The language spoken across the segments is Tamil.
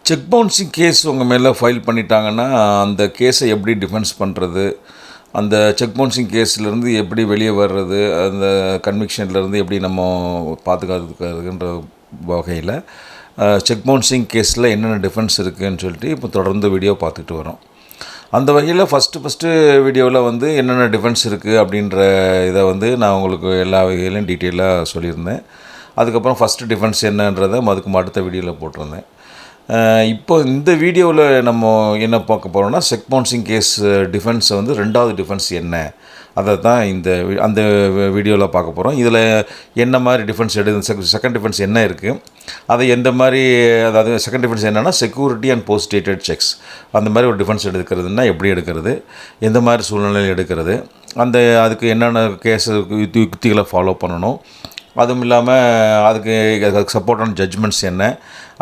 செக் பவுன்சிங் கேஸ் உங்கள் மேலே ஃபைல் பண்ணிட்டாங்கன்னா, அந்த கேஸை எப்படி டிஃபென்ஸ் பண்ணுறது, அந்த செக் பவுன்சிங் கேஸ்லேருந்து எப்படி வெளியே வர்றது, அந்த கன்விக்ஷன்லேருந்து எப்படி நம்ம பாதுகாத்துக்கிறதுன்ற வகையில் செக் பவுன்சிங் கேஸில் என்னென்ன டிஃபென்ஸ் இருக்குதுன்னு சொல்லிட்டு இப்போ தொடர்ந்து வீடியோ பார்த்துட்டு வரோம். அந்த வகையில் ஃபஸ்ட்டு வீடியோவில் வந்து என்னென்ன டிஃபென்ஸ் இருக்குது அப்படின்ற இதை வந்து நான் உங்களுக்கு எல்லா வகையிலையும் டீட்டெயிலாக சொல்லியிருந்தேன். அதுக்கப்புறம் ஃபஸ்ட்டு டிஃபென்ஸ் என்னன்றதை அதுக்கு அடுத்த வீடியோவில் போட்டிருந்தேன். இப்போ இந்த வீடியோவில் நம்ம என்ன பார்க்க போகிறோம்னா, செக் பவுன்சிங் கேஸ் டிஃபென்ஸை வந்து 2வது டிஃபென்ஸ் என்ன, அதை தான் அந்த வீடியோவில் பார்க்க போகிறோம். இதில் என்ன மாதிரி டிஃபென்ஸ் செகண்ட் டிஃபென்ஸ் என்ன இருக்குது, அதை எந்த மாதிரி, அதாவது செகண்ட் டிஃபென்ஸ் என்னென்னா security and post dated sex, அந்த மாதிரி ஒரு டிஃபென்ஸ் எடுக்கிறதுனா எப்படி எடுக்கிறது, எந்த மாதிரி சூழ்நிலையில் எடுக்கிறது, அதுக்கு என்னென்ன கேஸ் யுக்திகளை ஃபாலோ பண்ணணும், அதுவும் இல்லாமல் அதுக்கு சப்போர்ட்டான ஜட்ஜ்மெண்ட்ஸ் என்ன,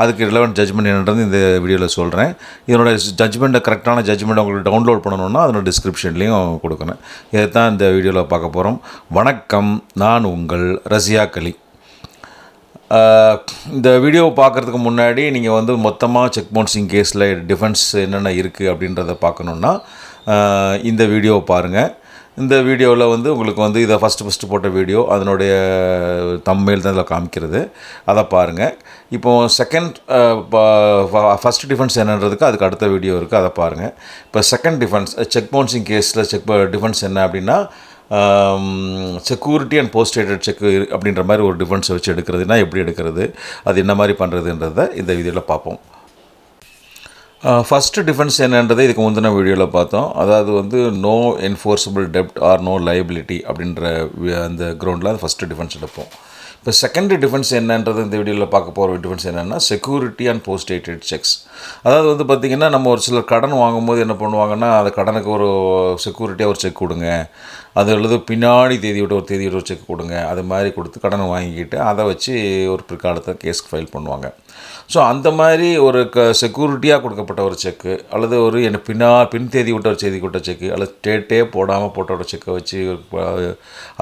அதுக்கு ரிலவெண்ட் ஜட்ஜ்மெண்ட் என்னன்றது இந்த வீடியோவில் சொல்கிறேன். இதனோட கரெக்டான ஜட்ஜ்மெண்ட் உங்களுக்கு டவுன்லோட் பண்ணணுன்னா அதனோட டிஸ்கிரிப்ஷன்லேயும் கொடுக்குறேன். இதை தான் இந்த வீடியோவில் பார்க்க போகிறோம். வணக்கம், நான் உங்கள் ரசியா கலி. இந்த வீடியோவை பார்க்குறதுக்கு முன்னாடி நீங்கள் வந்து மொத்தமாக செக் பவுன்சிங் கேஸில் டிஃபென்ஸ் என்னென்ன இருக்குது அப்படின்றத பார்க்கணுன்னா இந்த வீடியோவை பாருங்கள். இந்த வீடியோவில் வந்து உங்களுக்கு வந்து இதை ஃபஸ்ட்டு போட்ட வீடியோ, அதனுடைய தம்ப்நெயில் தான் இதில் காமிக்கிறது, அதை பாருங்கள். இப்போது ஃபஸ்ட் டிஃபென்ஸ் என்னன்றதுக்கு அதுக்கு அடுத்த வீடியோ இருக்குது, அதை பாருங்கள். இப்போ செகண்ட் டிஃபென்ஸ் செக் பவுன்சிங் கேஸில் டிஃபென்ஸ் என்ன அப்படின்னா, security and post dated check அப்படின்ற மாதிரி ஒரு டிஃபென்ஸை வச்சு எடுக்கிறதுனா எப்படி எடுக்கிறது, அது என்ன மாதிரி பண்ணுறதுன்றதை இந்த வீடியோவில் பார்ப்போம். ஃபஸ்ட்டு டிஃபென்ஸ் என்னன்றதை இதுக்கு முந்தின வீடியோவில் பார்த்தோம். அதாவது வந்து நோ என்ஃபோர்ஸபிள் டெப்ட் ஆர் நோ லைபிலிட்டி அப்படின்ற அந்த கிரவுண்டில் அது ஃபஸ்ட்டு டிஃபென்ஸ் எடுப்போம். இப்போ செகண்ட் டிஃபென்ஸ் என்னன்றது இந்த வீடியோவில் பார்க்க போகிற டிஃபென்ஸ் என்னென்னா security and post dated sex. அதாவது வந்து பார்த்திங்கன்னா, நம்ம ஒரு சிலர் கடன் வாங்கும்போது என்ன பண்ணுவாங்கன்னா, அந்த கடனுக்கு ஒரு செக்யூரிட்டியாக ஒரு செக் கொடுங்க, அது அல்லது பின்னாடி தேதியோட ஒரு செக் கொடுங்க, அது மாதிரி கொடுத்து கடனை வாங்கிக்கிட்டு அதை வச்சு ஒரு பிற்காலத்தை கேஸ்க்கு ஃபைல் பண்ணுவாங்க. ஸோ அந்த மாதிரி ஒரு செக்யூரிட்டியாக கொடுக்கப்பட்ட ஒரு செக்கு, அல்லது ஒரு பின் தேதி விட்ட ஒரு செய்தி விட்ட செக்கு, அல்லது டேட்டே போடாமல் போட்ட ஒரு செக்கை வச்சு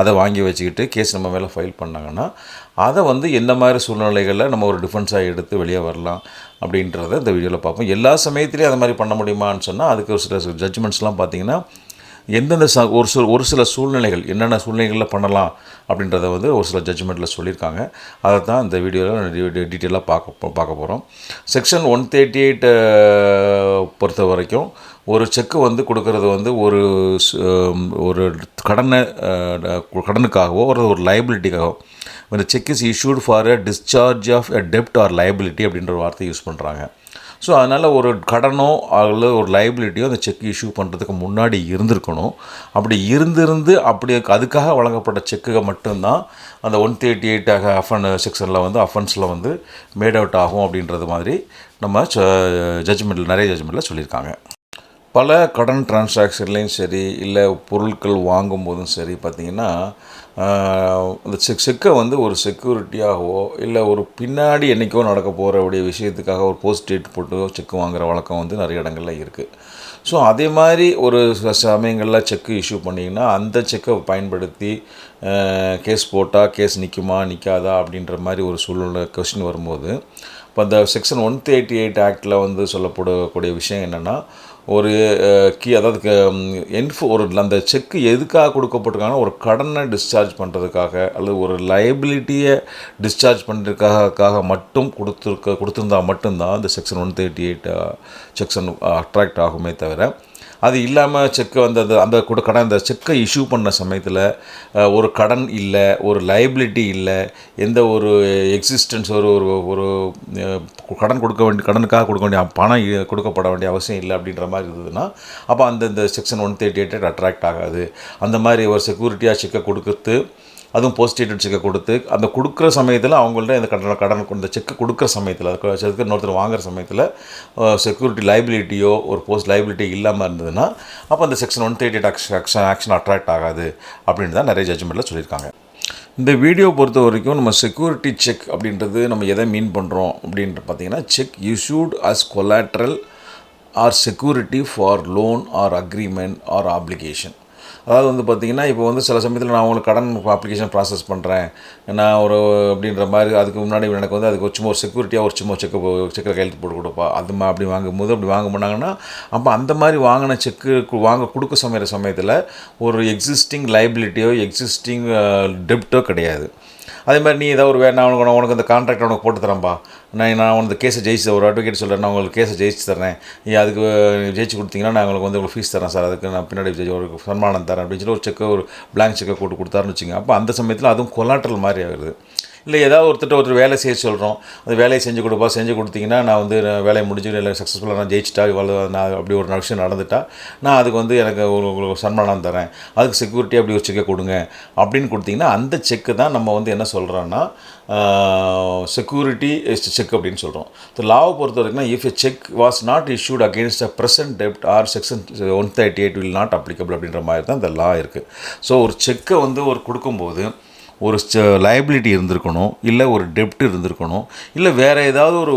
அதை வாங்கி வச்சுக்கிட்டு கேஸ் நம்ம மேலே ஃபைல் பண்ணாங்கன்னா, அதை வந்து எந்த மாதிரி சூழ்நிலைகளில் நம்ம ஒரு டிஃபென்ஸாக எடுத்து வெளியே வரலாம் அப்படின்றத இந்த வீடியோவில் பார்ப்போம். எல்லா சமயத்துலேயும் அதை மாதிரி பண்ண முடியுமான்னு சொன்னால், அதுக்கு ஒரு சில ஜட்ஜ்மெண்ட்ஸ்லாம் பார்த்திங்கன்னா, எந்தெந்த ஒரு சில சூழ்நிலைகள் என்னென்ன சூழ்நிலைகளில் பண்ணலாம் அப்படின்றத வந்து ஒரு சில ஜட்ஜ்மெண்ட்டில் சொல்லியிருக்காங்க. அதை தான் இந்த வீடியோவில் டீட்டெயிலாக பார்க்க போகிறோம். செக்ஷன் 138 பொறுத்த வரைக்கும் ஒரு செக்கு வந்து கொடுக்கறது வந்து ஒரு கடனுக்காகவோ ஒரு லைபிலிட்டிக்காகவோ, ஒரு cheque is issued for a discharge of a டெப்ட் ஆர் லைபிலிட்டி அப்படின்ற ஒரு வார்த்தை யூஸ் பண்ணுறாங்க. ஸோ அதனால் ஒரு கடனோ அல்லது ஒரு லைபிலிட்டியோ அந்த செக் இஷ்யூ பண்ணுறதுக்கு முன்னாடி இருந்திருக்கணும். அப்படி அப்படி அதுக்காக வழங்கப்பட்ட செக்குகள் மட்டும்தான் அந்த 138 செக்ஷனில் வந்து அஃபென்ஸில் வந்து மேட் அவுட் ஆகும் அப்படின்றது மாதிரி நம்ம நிறைய ஜட்ஜ்மெண்ட்டில் சொல்லியிருக்காங்க. பல கடன் டிரான்சாக்ஷன்லேயும் சரி, இல்லை பொருட்கள் வாங்கும் போதும் சரி, பார்த்திங்கன்னா அந்த செக்கை வந்து ஒரு செக்யூரிட்டியாகவோ இல்லை ஒரு பின்னாடி என்றைக்கோ நடக்க போகிறவுடைய விஷயத்துக்காக ஒரு போஸ்ட் டேட் போட்டு செக்கு வாங்குகிற வழக்கம் வந்து நிறைய இடங்களில் இருக்குது. ஸோ அதே மாதிரி ஒரு சமயங்களில் செக்கு இஷ்யூ பண்ணிங்கன்னா அந்த செக்கை பயன்படுத்தி கேஸ் போட்டால் கேஸ் நிற்காதா அப்படின்ற மாதிரி ஒரு சூழ்நிலை கொஸ்டின் வரும்போது, இப்போ அந்த செக்ஷன் 138 ஆக்டில் வந்து சொல்லப்படக்கூடிய விஷயம் என்னென்னா, ஒரு அதாவது அந்த செக்கு எதுக்காக கொடுக்கப்பட்டிருக்காங்கன்னா, ஒரு கடனை டிஸ்சார்ஜ் பண்ணுறதுக்காக அல்லது ஒரு லைபிலிட்டியை டிஸ்சார்ஜ் பண்ணுறதுக்காக மட்டும் கொடுத்துருந்தா மட்டும்தான் இந்த செக்ஷன் 138 செக்ஷன் அட்ராக்ட் ஆகுமே தவிர, அது இல்லாமல் செக்கு வந்து அந்த செக்கை இஷ்யூ பண்ண சமயத்தில் ஒரு கடன் இல்லை, ஒரு லைபிலிட்டி இல்லை, எந்த ஒரு எக்ஸிஸ்டன்ஸ் ஒரு கடனுக்காக கொடுக்க வேண்டிய பணம் கொடுக்கப்பட வேண்டிய அவசியம் இல்லை அப்படின்ற மாதிரி இருந்ததுன்னா, அப்போ இந்த செக்ஷன் 138 அட்ராக்ட் ஆகாது. அந்த மாதிரி ஒரு செக்யூரிட்டியாக செக்கை கொடுத்து, அதுவும் போஸ்ட் டேட்டட் செக்கை கொடுத்து அந்த கொடுக்குற சமயத்தில் அவங்கள்ட்ட இந்த செக்கு கொடுக்குற சமயத்தில் செக்கு இன்னொருத்தர் வாங்குகிற சமயத்தில் செக்யூரிட்டி லைபிலிட்டியோ ஒரு போஸ்ட் லைபிலிட்டி இல்லாமல் இருந்ததுன்னா, அப்போ அந்த செக்ஷன் 138 ஆக்ஷன் அட்ராக்ட் ஆகாது அப்படின்னு தான் நிறைய ஜட்ஜ்மெண்ட்டில் சொல்லியிருக்காங்க. இந்த வீடியோ பொறுத்த வரைக்கும் நம்ம செக்யூரிட்டி செக் அப்படின்றது நம்ம எதை மீன் பண்ணுறோம் அப்படின்ட்டு பார்த்திங்கன்னா, cheque issued as collateral or security for loan or agreement or application. அதாவது வந்து பார்த்திங்கன்னா, இப்போ வந்து சில சமயத்தில் நான் உங்களுக்கு கடன் அப்ளிகேஷன் ப்ராசஸ் பண்ணுறேன், நான் ஒரு அப்படின்ற மாதிரி அதுக்கு முன்னாடி எனக்கு வந்து அதுக்கு சும்மா ஒரு செக்யூரிட்டியாக ஒரு சும்மா செக்கில் கையெழுத்து போட்டு கொடுப்பா அது அப்படி வாங்கும்போது அப்படி வாங்க மாட்டாங்கன்னா, அப்போ அந்த மாதிரி வாங்கின செக்கு வாங்க கொடுக்க சமயத்தில் ஒரு எக்ஸிஸ்டிங் லைபிலிட்டியோ எக்ஸிஸ்டிங் டெப்ட்டோ கிடையாது. அதே மாதிரி நீ ஏதாவது ஒரு நான் உனக்கு அந்த கான்ட்ராக்ட் உனக்கு போட்டு தரேன்ப்பா, நான் உனக்கு கேஸை ஜெயிச்சு ஒரு அட்வொகேட் சொல்கிறேன், நான் உங்களுக்கு கேஸை ஜெயிச்சு தரேன், அதுக்கு ஜெயிச்சு கொடுத்தீங்கன்னா நான் உங்களுக்கு வந்து உங்களுக்கு ஃபீஸ் தரேன் சார், அதுக்கு நான் பின்னாடி ஒரு சன்மானம் தரேன் அப்படின்னு சொல்லி ஒரு செக்கை ஒரு பிளாங்க் செக்கை போட்டு கொடுத்தாருன்னு வச்சுங்க. அப்போ அந்த சமயத்தில் அதுவும் கொலாட்ரல் மாதிரி ஆகுது. இல்லை ஏதாவது ஒருத்தர் வேலை செய்ய சொல்கிறோம், அந்த வேலையை செஞ்சு கொடுத்தீங்கன்னா நான் வந்து வேலையை முடிஞ்சு இல்லை சக்ஸஸ்ஃபுல்லாக நான் ஜெயிச்சிட்டா இவ்வளோ நான் அப்படி ஒரு விஷயம் நடந்துட்டா நான் அதுக்கு வந்து எனக்கு உங்களுக்கு சன்மானம் தரேன், அதுக்கு செக்யூரிட்டி அப்படி ஒரு செக்கை கொடுங்க அப்படின்னு கொடுத்தீங்கன்னா அந்த செக்கு தான் நம்ம வந்து என்ன சொல்கிறோன்னா செக்யூரிட்டி செக் அப்படின்னு சொல்கிறோம். ஸோ லாவை பொறுத்த வரைக்கும் if a cheque was not issued against a present டெப்ட் or section 138 will not applicable அப்படின்ற மாதிரி தான் இந்த லா இருக்குது. ஸோ ஒரு செக்கை வந்து ஒரு கொடுக்கும்போது ஒரு லைபிலிட்டி இருந்திருக்கணும், இல்லை ஒரு டெப்ட் இருந்திருக்கணும், இல்லை வேறு ஏதாவது ஒரு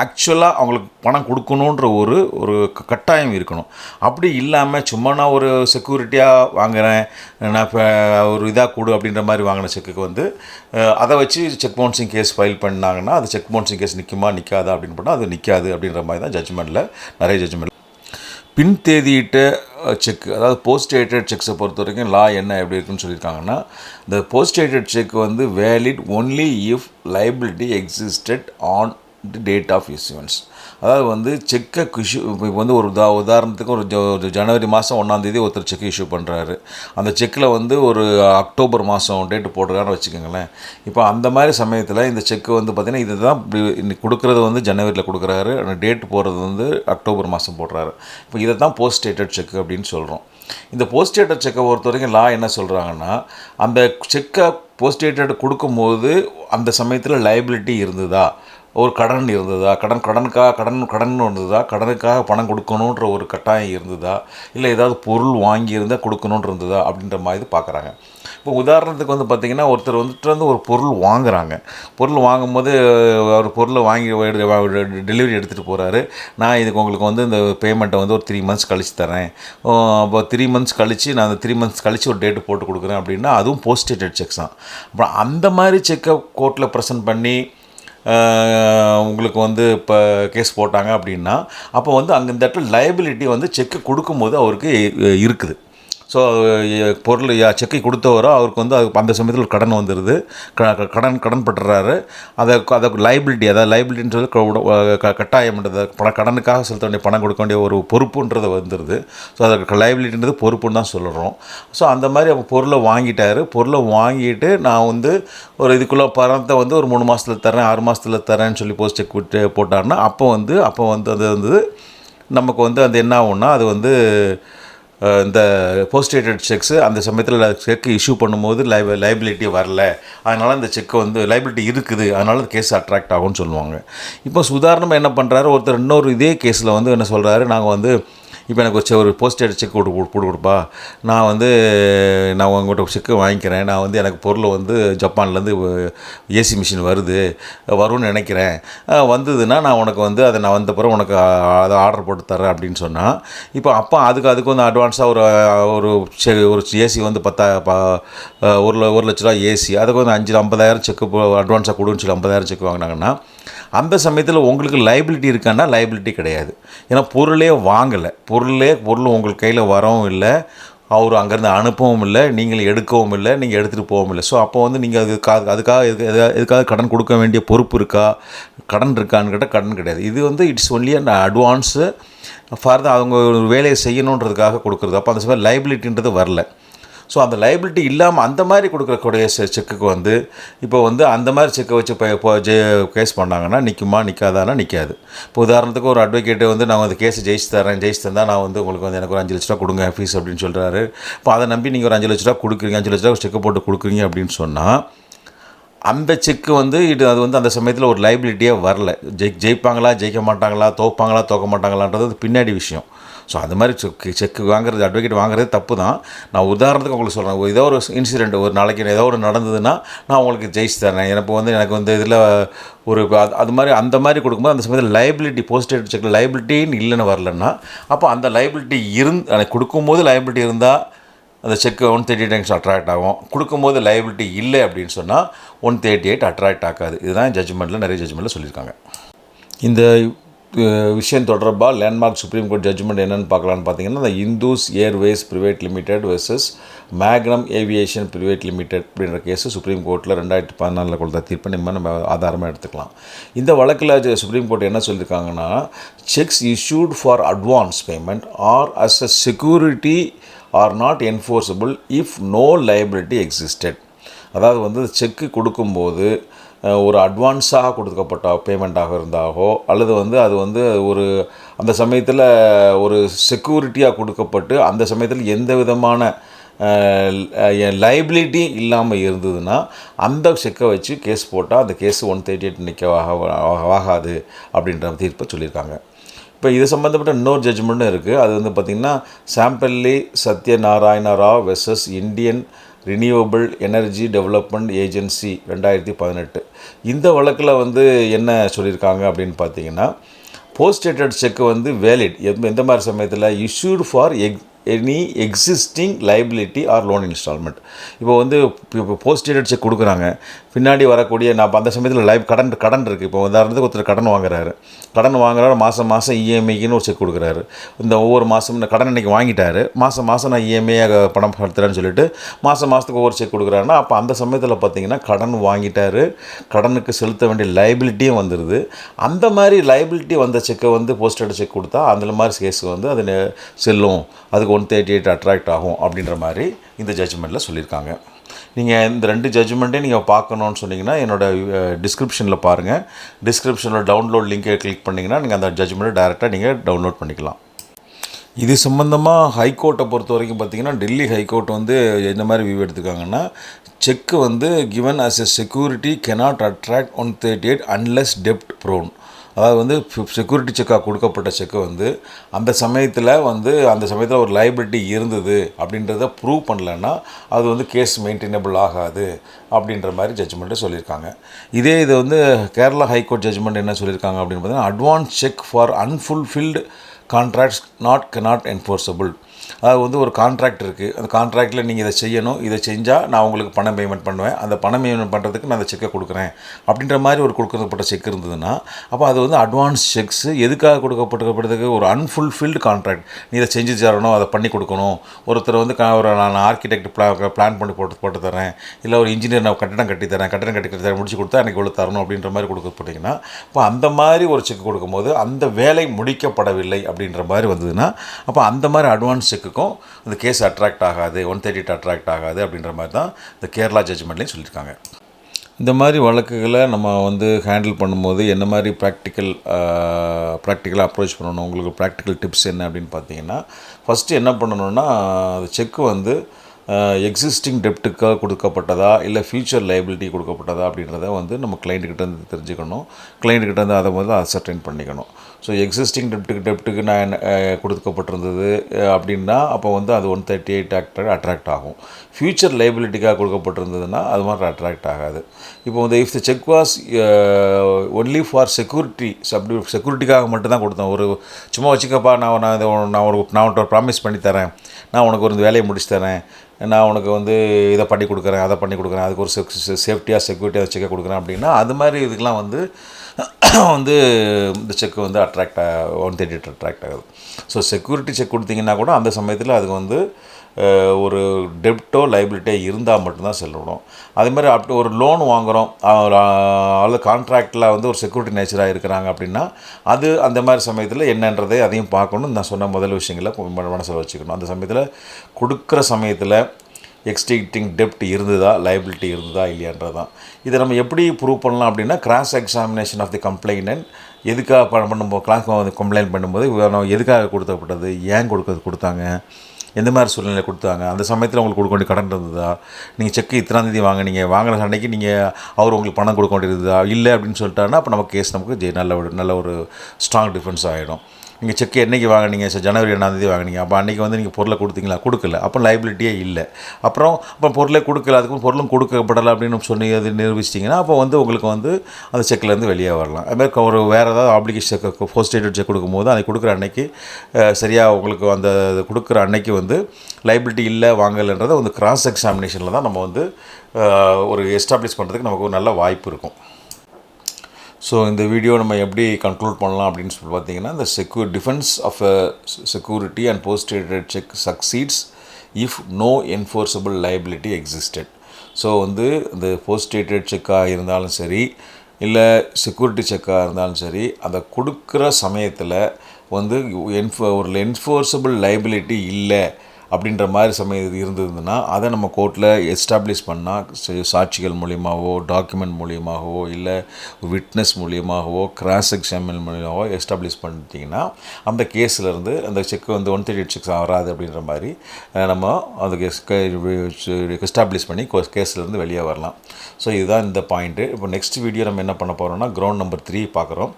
ஆக்சுவலாக அவங்களுக்கு பணம் கொடுக்கணுன்ற ஒரு கட்டாயம் இருக்கணும். அப்படி இல்லாமல் சும்மா நான் ஒரு செக்யூரிட்டியாக வாங்குகிறேன், நான் இப்போ ஒரு இதாக கொடு அப்படின்ற மாதிரி வாங்கின செக்குக்கு வந்து அதை வச்சு செக் பவுன்சிங் கேஸ் ஃபைல் பண்ணாங்கன்னா அது செக் பவுன்சிங் கேஸ் நிற்குமா நிற்காதா அப்படின்னு பண்ணால் அது நிற்காது அப்படின்ற மாதிரி தான் ஜட்ஜ்மெண்ட்டில் நிறைய ஜட்ஜ்மெண்ட். பின் தேதியிட்ட செக், அதாவது போஸ்ட் டேட்டட் செக்ஸை பொறுத்த வரைக்கும் லா என்ன எப்படி இருக்குன்னு சொல்லியிருக்காங்கன்னா, இந்த போஸ்ட் டேட்டட் செக் வந்து valid only if liability existed on the date of issuance. அதாவது வந்து செக்கை இப்போ வந்து ஒரு உதாரணத்துக்கு ஒரு ஜனவரி மாதம் 1 ஒருத்தர் செக் இஷ்யூ பண்ணுறாரு, அந்த செக்கில் வந்து ஒரு அக்டோபர் மாதம் டேட்டு போடுறான்னு வச்சுக்கோங்களேன். இப்போ அந்த மாதிரி சமயத்தில் இந்த செக்கு வந்து பார்த்திங்கன்னா இது தான் இப்படி கொடுக்குறது வந்து ஜனவரியில் கொடுக்குறாரு, அந்த டேட் போடுறது வந்து அக்டோபர் மாதம் போடுறாரு. இப்போ இதை தான் போஸ்ட் டேட்டட் செக் அப்படின்னு சொல்கிறோம். இந்த போஸ்ட் டேட்டட் செக்கை பொறுத்த வரைக்கும் லா என்ன சொல்கிறாங்கன்னா, அந்த செக்கை போஸ்ட் டேட்டட் கொடுக்கும்போது அந்த சமயத்தில் லைபிலிட்டி இருந்ததா, ஒரு கடன் இருந்ததா, கடன் இருந்ததா, கடனுக்காக பணம் கொடுக்கணுன்ற ஒரு கட்டாயம் இருந்ததா, இல்லை ஏதாவது பொருள் வாங்கியிருந்தால் கொடுக்கணுன்ற இருந்ததா அப்படின்ற மாதிரி பார்க்குறாங்க. இப்போ உதாரணத்துக்கு வந்து பார்த்திங்கன்னா ஒருத்தர் வந்துட்டு ஒரு பொருள் வாங்குகிறாங்க, பொருள் வாங்கும்போது ஒரு பொருளை வாங்கி டெலிவரி எடுத்துகிட்டு போகிறாரு, நான் இதுக்கு உங்களுக்கு வந்து இந்த பேமெண்ட்டை வந்து ஒரு 3 months கழிச்சு தரேன், அப்போ 3 months கழித்து நான் அந்த 3 months கழித்து ஒரு டேட்டு போட்டு கொடுக்குறேன் அப்படின்னா அதுவும் போஸ்ட் டேட்டட் செக்ஸ் தான். அப்புறம் அந்த மாதிரி செக்கை கோர்ட்டில் ப்ரெசென்ட் பண்ணி உங்களுக்கு வந்து இப்போ கேஸ் போட்டாங்க அப்படின்னா அப்போ வந்து அங்கே இந்த இடத்துல லைபிலிட்டி வந்து செக்கு கொடுக்கும்போது அவருக்கு இருக்குது. ஸோ பொருள் செக்கை கொடுத்தவரோ அவருக்கு வந்து அந்த சமயத்தில் கடன் வந்துடுது, கடன் பட்டுறாரு, அதை லைபிலிட்டி, அதாவது லைபிலிட்டின்றது கட்டாயம்ன்றது கடனுக்காக செலுத்த வேண்டிய பணம் கொடுக்க வேண்டிய ஒரு பொறுப்புன்றது வந்துடுது. ஸோ அதுக்கு லைபிலிட்டின்றது பொறுப்புன்னு தான் சொல்கிறோம். ஸோ அந்த மாதிரி அப்போ பொருளை வாங்கிட்டு நான் வந்து ஒரு இதுக்குள்ளே பணத்தை வந்து ஒரு 3 மாதத்தில் தரேன், 6 மாதத்தில் தரேன்னு சொல்லி போஸ்ட் செக் விட்டு போட்டாருன்னா அப்போ வந்து அது வந்து நமக்கு வந்து அது என்ன ஆகும்னா அது வந்து இந்த போஸ்ட் டேட்டட் செக்ஸு அந்த சமயத்தில் செக் இஷ்யூ பண்ணும்போது லைபிலிட்டி வரல, அதனால் இந்த செக்கை வந்து லைபிலிட்டி இருக்குது, அதனால் அந்த கேஸ் அட்ராக்ட் ஆகும்னு சொல்லுவாங்க. இப்போ உதாரணமாக என்ன பண்ணுறாரு, ஒருத்தர் இன்னொரு இதே கேஸில் வந்து என்ன சொல்கிறாரு, நாங்கள் வந்து இப்போ எனக்கு ஒரு போஸ்ட் டேட்டட் செக் போட்டு கொடுப்பா, நான் உங்கள்கிட்ட செக்கு வாங்கிக்கிறேன், நான் வந்து எனக்கு பொருள் வந்து ஜப்பான்லேருந்து ஏசி மிஷின் வரும்னு நினைக்கிறேன், வந்ததுன்னா நான் உனக்கு வந்து அதை நான் வந்த பிறகு உனக்கு அதை ஆர்டர் போட்டு தரேன் அப்படின்னு சொன்னால், இப்போ அப்போ அதுக்கு வந்து அட்வான்ஸாக ஒரு ஏசி வந்து 1 லட்ச ரூபா ஏசி, அதுக்கு வந்து 50,000 செக்கு அட்வான்ஸாக கொடுன்னு சொல்லி 50,000 செக் வாங்கினாங்கன்னா அந்த சமயத்தில் உங்களுக்கு லைபிலிட்டி இருக்கான்னா லைபிலிட்டி கிடையாது. ஏன்னா பொருளே வாங்கலை, பொருள் உங்களுக்கு கையில் வரவும் இல்லை, அவர் அங்கேருந்து அனுப்பவும் இல்லை, நீங்கள் எடுக்கவும் இல்லை, நீங்கள் எடுத்துகிட்டு போகவும் இல்லை. ஸோ அப்போ வந்து நீங்கள் அதுக்காக எதுக்காக கடன் கொடுக்க வேண்டிய பொறுப்பு இருக்கா, கடன் இருக்கான்னு கேட்டால் கடன் கிடையாது. இது வந்து it's only and advance for அவங்க ஒரு வேலையை செய்யணுன்றதுக்காக கொடுக்குறது. அப்போ அந்த சமயம் லைபிலிட்டின்றது வரல. ஸோ அந்த லைபிலிட்டி இல்லாமல் அந்த மாதிரி கொடுக்கக்கூடிய செக்குக்கு வந்து இப்போ வந்து அந்த மாதிரி செக்கை வச்சு இப்போ கேஸ் பண்ணாங்கன்னா நிற்குமா நிற்காதானா நிற்காது. இப்போ உதாரணத்துக்கு ஒரு அட்வொகேட்டு வந்து நான் அந்த கேஸை ஜெயிச்சு தந்தால் நான் வந்து உங்களுக்கு வந்து எனக்கு ஒரு 5 லட்ச ரூபா கொடுங்க ஃபீஸ் அப்படின்னு சொல்கிறாரு. இப்போ அதை நம்பி நீங்கள் ஒரு 5 லட்ச ரூபா கொடுக்குறீங்க, 5 லட்ச ரூபா செக்கை போட்டு கொடுக்குறீங்க அப்படின்னு சொன்னால் அந்த செக்கு வந்து அது வந்து அந்த சமயத்தில் ஒரு லைபிலிட்டியே வரல. ஜெயிப்பாங்களா ஜெயிக்க மாட்டாங்களா, தோக்க மாட்டாங்களான்றது பின்னாடி விஷயம். ஸோ அது மாதிரி செக்கு வாங்குறது, அட்வொகேட் வாங்குறது தப்பு தான். நான் உதாரணத்துக்கு உங்களுக்கு சொல்கிறேன், ஏதோ ஒரு இன்சிடெண்ட் ஒரு நாளைக்கு ஏதோ ஒரு நடந்ததுன்னா நான் உங்களுக்கு ஜெயிச்சு தரேன், எனக்கு வந்து இதில் ஒரு அது மாதிரி அந்த மாதிரி கொடுக்கும்போது அந்த சமயத்தில் லைபிலிட்டி போஸ்ட் செக்கில் லைபிலிட்டின்னு இல்லைன்னு வரலன்னா அப்போ அந்த லைபிலிட்டி கொடுக்கும்போது லைபிலிட்டி இருந்தால் அந்த செக்கு 138 அட்ராக்ட் ஆகும். கொடுக்கும்போது லைபிலிட்டி இல்லை அப்படின்னு சொன்னால் 138 அட்ராக்ட் ஆகாது. இதுதான் ஜட்ஜ்மெண்ட்டில் நிறைய ஜட்ஜ்மெண்ட்டில் சொல்லியிருக்காங்க. இந்த விஷயம் தொடர்பாக லேண்ட்மார்க் சுப்ரீம் கோர்ட் ஜட்ஜ்மெண்ட் என்னென்னு பார்க்கலான்னு பார்த்தீங்கன்னா, இந்த Indus airways private limited versus magnum aviation private limited அப்படின்ற கேஸு சுப்ரீம் கோர்ட்டில் 2014 கொடுத்த தீர்ப்பை நம்ம ஆதாரமாக எடுத்துக்கலாம். இந்த வழக்கில் சுப்ரீம் கோர்ட் என்ன சொல்லியிருக்காங்கன்னா, cheques issued for advance payment or as a security are not enforceable if no liability existed. அதாவது செக்கு கொடுக்கும்போது ஒரு அட்வான்ஸாக கொடுக்கப்பட்ட பேமெண்ட்டாக இருந்தாகோ அல்லது அது ஒரு அந்த சமயத்தில் ஒரு செக்யூரிட்டியாக கொடுக்கப்பட்டு அந்த சமயத்தில் எந்த விதமான லைபிலிட்டி இல்லாமல் இருந்ததுன்னா அந்த செக்கை வச்சு கேஸ் போட்டால் அந்த கேஸ் 138 நிற்க ஆகாது அப்படின்ற தீர்ப்பை சொல்லியிருக்காங்க. இப்போ இது சம்மந்தப்பட்ட இன்னொரு ஜட்ஜ்மெண்ட்டும் இருக்குது. அது பார்த்திங்கன்னா Sampelly Satyanarayana Rao versus Indian renewable energy development agency 2018. இந்த வழக்கில் என்ன சொல்லியிருக்காங்க அப்படின்னு பார்த்தீங்கன்னா, போஸ்ட்-டேட்டட் செக்கு வேலிட் எந்த மாதிரி சமயத்தில் issued for any existing liability or loan instalment. இப்போ போஸ்ட்-டேட்டட் செக் கொடுக்குறாங்க, பின்னாடி வரக்கூடிய நான் அந்த சமயத்தில் கடன் இருக்குது. இப்போ உதாரணத்துக்கு ஒருத்தர் கடன் வாங்குறாரு, மாதம் இஎம்ஐக்குன்னு ஒரு செக் கொடுக்குறாரு. இந்த ஒவ்வொரு மாதம் இந்த கடன் இன்றைக்கி வாங்கிட்டாரு, மாதம் நான் இஎம்ஐயாக பணம் செலுத்துறேன்னு சொல்லிட்டு மாதத்துக்கு ஒவ்வொரு செக் கொடுக்குறாருன்னா, அப்போ அந்த சமயத்தில் பார்த்திங்கன்னா கடன் வாங்கிட்டாரு, கடனுக்கு செலுத்த வேண்டிய லைபிலிட்டியும் வந்துடுது. அந்த மாதிரி லைபிலிட்டி வந்த செக்கை போஸ்ட்-டேட்டட் செக் கொடுத்தா அந்த மாதிரி கேஸ் அது செல்லும், அதுக்கு 138 அட்ராக்ட் ஆகும் அப்படின்ற மாதிரி இந்த ஜட்ஜ்மெண்ட்டில் சொல்லியிருக்காங்க. நீங்கள் இந்த 2 ஜட்ஜ்மெண்ட்டையும் நீங்கள் பார்க்கணுன்னு சொன்னீங்கன்னா என்னோடய டிஸ்கிரிப்ஷனில் பாருங்கள். டிஸ்கிரிப்ஷனில் டவுன்லோட் லிங்கை கிளிக் பண்ணிங்கன்னா நீங்கள் அந்த ஜட்ஜ்மெண்ட்டை டைரெக்டாக நீங்கள் டவுன்லோட் பண்ணிக்கலாம். இது சம்மந்தமாக ஹைகோர்ட்டை பொறுத்த வரைக்கும் பார்த்திங்கன்னா, டெல்லி ஹைகோர்ட் எந்த மாதிரி வியூ எடுத்துக்காங்கன்னா, cheque given as a security cannot attract 138 unless debt prone. அதாவது செக்யூரிட்டி செக்காக கொடுக்கப்பட்ட செக்கு அந்த சமயத்தில் அந்த சமயத்தில் ஒரு லைபிலிட்டி இருந்தது அப்படின்றத ப்ரூவ் பண்ணலைன்னா அது கேஸ் மெயின்டைனபிள் ஆகாது அப்படின்ற மாதிரி ஜட்ஜ்மெண்ட்டு சொல்லியிருக்காங்க. இதே இது கேரளா ஹைகோர்ட் ஜட்ஜ்மெண்ட் என்ன சொல்லியிருக்காங்க அப்படின்னு பார்த்தீங்கன்னா, advance check for unfulfilled contracts cannot enforceable. அதாவது ஒரு கான்ட்ராக்ட் இருக்குது, அந்த கான்ட்ராக்டில் நீங்கள் இதை செய்யணும், இதை செஞ்சால் நான் உங்களுக்கு பணம் பேமெண்ட் பண்ணுவேன், அந்த பணம் பேமெண்ட் பண்ணுறதுக்கு நான் அந்த செக்கை கொடுக்குறேன் அப்படின்ற மாதிரி ஒரு கொடுக்கப்பட்ட செக் இருந்ததுன்னா அப்போ அது அட்வான்ஸ் செக்ஸ் எதுக்காக கொடுக்கப்படுறதுக்கு ஒரு அன்ஃபுல்ஃபில்டு கான்ட்ராக்ட். நீ இதை செஞ்சு தரணும், அதை பண்ணி கொடுக்கணும். ஒருத்தர் ஒரு நான் ஆர்கிடெக்ட் பிளான் பண்ணி போட்டு தரேன், இல்லை ஒரு இன்ஜினியர் நான் கட்டடம் கட்டி தரேன் முடிச்சு கொடுத்தா எனக்கு இவ்வளோ தரணும் அப்படின்ற மாதிரி கொடுக்கப்பட்டிங்கன்னா, இப்போ அந்த மாதிரி ஒரு செக் கொடுக்கும்போது அந்த வேலை முடிக்கப்படவில்லை அப்படின்ற மாதிரி வந்ததுன்னா அப்போ அந்த மாதிரி அட்வான்ஸ் செக்குக்கும் இந்த கேஸ் அட்ராக்ட் ஆகாது, 138 அட்ராக்ட் ஆகாது அப்படின்ற மாதிரி தான் இந்த கேரளா ஜட்ஜ்மெண்ட்லேயும் சொல்லியிருக்காங்க. இந்த மாதிரி வழக்குகளை நம்ம ஹேண்டில் பண்ணும்போது என்ன மாதிரி ப்ராக்டிக்கலாக அப்ரோச் பண்ணணும், உங்களுக்கு ப்ராக்டிக்கல் டிப்ஸ் என்ன அப்படின்னு பார்த்தீங்கன்னா, ஃபஸ்ட்டு என்ன பண்ணணுன்னா, அது செக்கு எக்ஸிஸ்டிங் டெப்ட்டுக்காக கொடுக்கப்பட்டதா இல்லை ஃப்யூச்சர் லைபிலிட்டி கொடுக்கப்பட்டதா அப்படின்றத நம்ம கிளைண்ட்டுக்கிட்டேருந்து தெரிஞ்சுக்கணும். கிளைண்ட்டுக்கிட்டேருந்து அதை அசர்டைன் பண்ணிக்கணும். ஸோ எக்ஸிஸ்டிங் டெப்ட்டுக்கு நான் கொடுக்கப்பட்டிருந்தது அப்படின்னா அப்போ அது 138 அட்ராக்ட் ஆகும். ஃப்யூச்சர் லைபிலிட்டிக்காக கொடுக்கப்பட்டிருந்ததுன்னா அது மாதிரி அட்ராக்ட் ஆகாது. இப்போ if the cheque was only for செக்யூரிட்டிக்காக மட்டும்தான் கொடுத்தேன், ஒரு சும்மா வச்சுக்கப்பா நான் ஒரு ப்ராமிஸ் பண்ணி தரேன், நான் உனக்கு ஒரு வேலையை முடிச்சு தரேன், நான் உனக்கு இதை பண்ணி கொடுக்குறேன், அதை பண்ணி கொடுக்குறேன், அதுக்கு ஒரு செக்யூரிட்டியாக செக்கை கொடுக்குறேன் அப்படின்னா அது மாதிரி இதுக்கெலாம் இந்த செக்கு அட்ராக்ட் 138 அட்ராக்ட் ஆகுது. ஸோ செக்யூரிட்டி செக் கொடுத்தீங்கன்னா கூட அந்த சமயத்தில் அதுக்கு ஒரு டெப்ட்டோ லைபிலிட்டியோ இருந்தால் மட்டும்தான் செல்லணும். அதேமாதிரி ஒரு லோன் வாங்குகிறோம், அல்லது கான்ட்ராக்டில் ஒரு செக்யூரிட்டி நேச்சராக இருக்கிறாங்க அப்படின்னா அது அந்த மாதிரி சமயத்தில் என்னன்றதை அதையும் பார்க்கணும். நான் சொன்ன முதல் விஷயங்களை மனசில் வச்சுக்கணும். அந்த சமயத்தில் கொடுக்குற சமயத்தில் எக்ஸ்டிங்டிங் டெப்ட் இருந்ததா, லைபிலிட்டி இருந்ததா இல்லையான்றது தான். இதை நம்ம எப்படி ப்ரூவ் பண்ணலாம் அப்படின்னா, cross examination of the complainant எதுக்காக பண்ணும்போது கம்ப்ளைண்ட் பண்ணும்போது எதுக்காக கொடுத்தப்பட்டது, ஏன் கொடுத்தாங்க, எந்த மாதிரி சூழ்நிலை கொடுத்தாங்க, அந்த சமயத்தில் உங்களுக்கு கொடுக்க வேண்டிய கடன் இருந்ததா, நீங்கள் செக்கு இத்தனாந்தேதி வாங்கின அன்றைக்கி அவர் உங்களுக்கு பணம் கொடுக்க வேண்டியது இருந்ததா இல்லை அப்படின்னு சொல்லிட்டாருன்னா அப்போ நம்ம கேஸ் நமக்கு நல்ல ஒரு ஸ்ட்ராங் டிஃபென்ஸ் ஆகிடும். நீங்கள் செக் என்றைக்கு வாங்கினீங்க சார், ஜனவரி 1 வாங்கினீங்க, அப்போ அன்றைக்கி வந்து நீங்கள் பொருளை கொடுத்தீங்களா, கொடுக்கல, அப்போ லைபிலிட்டியே இல்லை. அப்போ பொருளே கொடுக்கல, அதுக்கு பொருளும் கொடுக்கப்படலை அப்படின்னு சொல்லி அது நிரூபிச்சிட்டிங்கன்னா அப்போ வந்து உங்களுக்கு வந்து அந்த செக்லேருந்து வெளியே வரலாம். அதுமாதிரி ஒரு வேறு ஏதாவது ஆப்ளிகேஷன் போஸ்ட் டேட்டட் செக் கொடுக்கும்போது அதை கொடுக்குற அன்னைக்கு சரியாக உங்களுக்கு அந்த கொடுக்குற அன்னைக்கு வந்து லைபிலிட்டி இல்லை வாங்கலைன்றதை வந்து கிராஸ் எக்ஸாமினேஷனில் தான் நம்ம வந்து ஒரு எஸ்டாப்ளிஷ் பண்ணுறதுக்கு நமக்கு ஒரு நல்ல வாய்ப்பு இருக்கும். ஸோ இந்த வீடியோ நம்ம எப்படி கன்க்ளூட் பண்ணலாம் அப்படின்னு சொல்லி பார்த்தீங்கன்னா, இந்த defence of security and post dated cheque succeeds if no enforceable liability existed. So வந்து இந்த போஸ்ட் டேட்டட் செக்காக இருந்தாலும் சரி, இல்லை செக்யூரிட்டி செக்காக இருந்தாலும் சரி, அதை கொடுக்குற சமயத்தில் வந்து ஒரு என்ஃபோர்ஸபிள் லைபிலிட்டி இல்லை அப்படின்ற மாதிரி சமயம் இருந்ததுன்னா அதை நம்ம கோர்ட்டில் எஸ்டாப்ளிஷ் பண்ணால் சாட்சிகள் மூலியமாகவோ, டாக்குமெண்ட் மூலியமாகவோ, இல்லை விட்னஸ் மூலியமாகவோ, கிராஸ் எக்ஸாமின் மூலியமாகவோ எஸ்டாப்ளிஷ் பண்ணிட்டிங்கன்னா அந்த கேஸ்லேருந்து அந்த செக் வந்து 138 செக்ஸ் வராது அப்படின்ற மாதிரி நம்ம அதுக்கு எஸ்டாப்ளிஷ் பண்ணி கேஸ்லேருந்து வெளியே வரலாம். ஸோ இதுதான் இந்த பாயிண்ட்டு. இப்போ நெக்ஸ்ட் வீடியோ நம்ம என்ன பண்ண போகிறோம்னா கிரவுண்ட் நம்பர் 3 பார்க்குறோம்.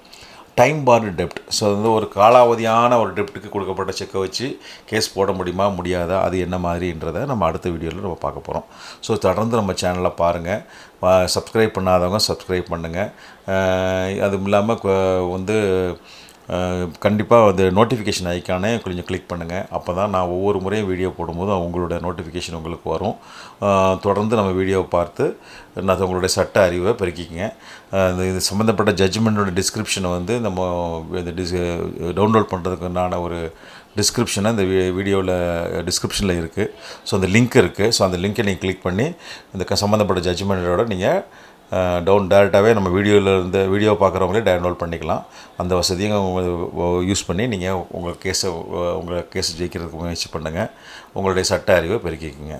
டைம் பார்டு டெப்ட். ஸோ வந்து ஒரு காலாவதியான ஒரு டெப்ட்டுக்கு கொடுக்கப்பட்ட செக்கை வச்சு கேஸ் போட முடியுமா முடியாதா, அது என்ன மாதிரின்றதை நம்ம அடுத்த வீடியோவில் நம்ம பார்க்க போகிறோம். ஸோ தொடர்ந்து நம்ம சேனலை பாருங்கள். சப்ஸ்கிரைப் பண்ணாதவங்க சப்ஸ்கிரைப் பண்ணுங்கள். அதுவும் இல்லாமல் வந்து கண்டிப்பாக அந்த நோட்டிஃபிகேஷன் ஐக்கானே கொஞ்சம் கிளிக் பண்ணுங்கள். அப்போ தான் நான் ஒவ்வொரு முறையும் வீடியோ போடும்போது அவங்களோட நோட்டிஃபிகேஷன் உங்களுக்கு வரும். தொடர்ந்து நம்ம வீடியோவை பார்த்து நான் உங்களுடைய சட்ட அறிவை பெருக்கிங்க. இது சம்மந்தப்பட்ட ஜட்ஜ்மெண்ட்டோட டிஸ்கிரிப்ஷனை வந்து நம்ம டவுன்லோட் பண்ணுறதுக்குண்டான ஒரு டிஸ்கிரிப்ஷனை இந்த வீடியோவில் டிஸ்கிரிப்ஷனில் இருக்குது. ஸோ அந்த லிங்க் இருக்குது. ஸோ அந்த லிங்க்கை நீங்கள் கிளிக் பண்ணி இந்த சம்மந்தப்பட்ட ஜட்ஜ்மெண்ட்டோட நீங்கள் டேரெக்டாகவே நம்ம வீடியோ பார்க்குறவங்களே டவுன்லோட் பண்ணிக்கலாம். அந்த வசதியும் யூஸ் பண்ணி நீங்கள் உங்கள் கேஸை ஜெயிக்கிறதுக்கு முயற்சி பண்ணுங்கள். உங்களுடைய சட்ட அறிவை பெருக்கிக்குங்க.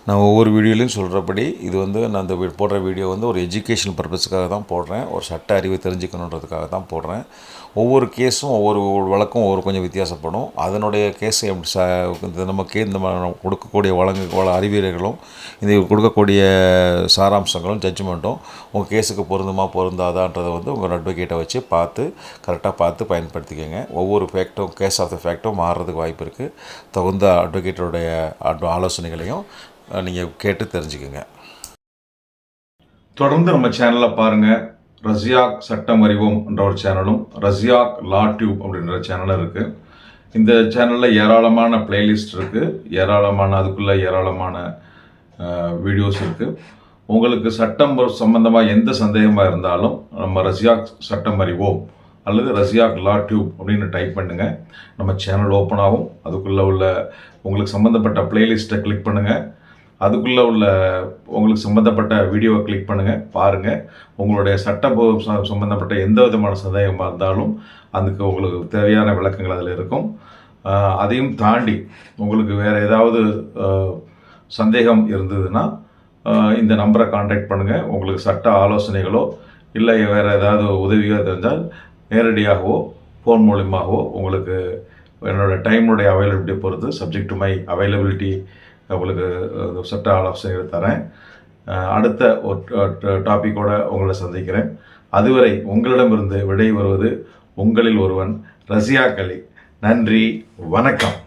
நான் ஒவ்வொரு வீடியோலையும் சொல்கிறபடி இது வந்து நான் இந்த போடுற வீடியோ வந்து ஒரு எஜுகேஷனல் பர்பஸுக்காக தான் போடுறேன். ஒரு சட்ட அறிவை தெரிஞ்சுக்கணுன்றதுக்காக தான் போடுறேன். ஒவ்வொரு கேஸும் ஒவ்வொரு வழக்கும் கொஞ்சம் வித்தியாசப்படும். அதனுடைய கேஸை நம்ம கொடுக்கக்கூடிய அறிவுரைகளும் இந்த கொடுக்கக்கூடிய சாராம்சங்களும் ஜட்ஜ்மெண்ட்டும் உங்கள் கேஸுக்கு பொருந்தாதான்றதை வந்து உங்கள் அட்வொகேட்டை வச்சு கரெக்டாக பார்த்து பயன்படுத்திக்கோங்க. ஒவ்வொரு ஃபேக்ட்டும் கேஸ் ஆஃப் த ஃபேக்ட்டும் மாறுறதுக்கு வாய்ப்பு இருக்குது. தகுந்த அட்வொகேட்டோடைய ஆலோசனைகளையும் நீங்கள் கேட்டு தெரிஞ்சுக்கோங்க. தொடர்ந்து நம்ம சேனலை பாருங்கள். ரஸியாக் சட்டம் அறிவோம் என்ற ஒரு சேனலும், ரஸியாக் லா டியூப் அப்படின்ற சேனலும் இருக்குது. இந்த சேனலில் ஏராளமான பிளேலிஸ்ட் இருக்குது, அதுக்குள்ளே ஏராளமான வீடியோஸ் இருக்குது. உங்களுக்கு சட்டம் சம்பந்தமாக எந்த சந்தேகமாக இருந்தாலும் நம்ம ரஸியாக் சட்டம் அறிவோம் அல்லது ரஸியாக் லா டியூப் அப்படின்னு டைப் பண்ணுங்கள். நம்ம சேனல் ஓப்பன் ஆகும். அதுக்குள்ளே உள்ள உங்களுக்கு சம்மந்தப்பட்ட பிளேலிஸ்ட்டை கிளிக் பண்ணுங்கள். அதுக்குள்ளே உள்ள உங்களுக்கு சம்மந்தப்பட்ட வீடியோவை கிளிக் பண்ணுங்கள், பாருங்கள். உங்களுடைய சட்டம் சம்மந்தப்பட்ட எந்த விதமான சந்தேகமாக இருந்தாலும் அதுக்கு உங்களுக்கு தேவையான விளக்கங்கள் அதில் இருக்கும். அதையும் தாண்டி உங்களுக்கு வேறு ஏதாவது சந்தேகம் இருந்ததுன்னா இந்த நம்பரை கான்டாக்ட் பண்ணுங்கள். உங்களுக்கு சட்ட ஆலோசனைகளோ இல்லை வேறு ஏதாவது உதவியோ தெரிஞ்சால் நேரடியாகவோ ஃபோன் மூலியமாகவோ உங்களுக்கு என்னோடய டைமுடைய அவைலபிலிட்டி பொறுத்து சப்ஜெக்ட் டு மை அவைலபிலிட்டி உங்களுக்கு சட்ட ஆலோசனைகள் தரேன். அடுத்த ஒரு டாப்பிக்கோடு உங்களை சந்திக்கிறேன். அதுவரை உங்களிடமிருந்து விடை வருவது உங்களில் ஒருவன் ரஸியாக் அலி. நன்றி, வணக்கம்.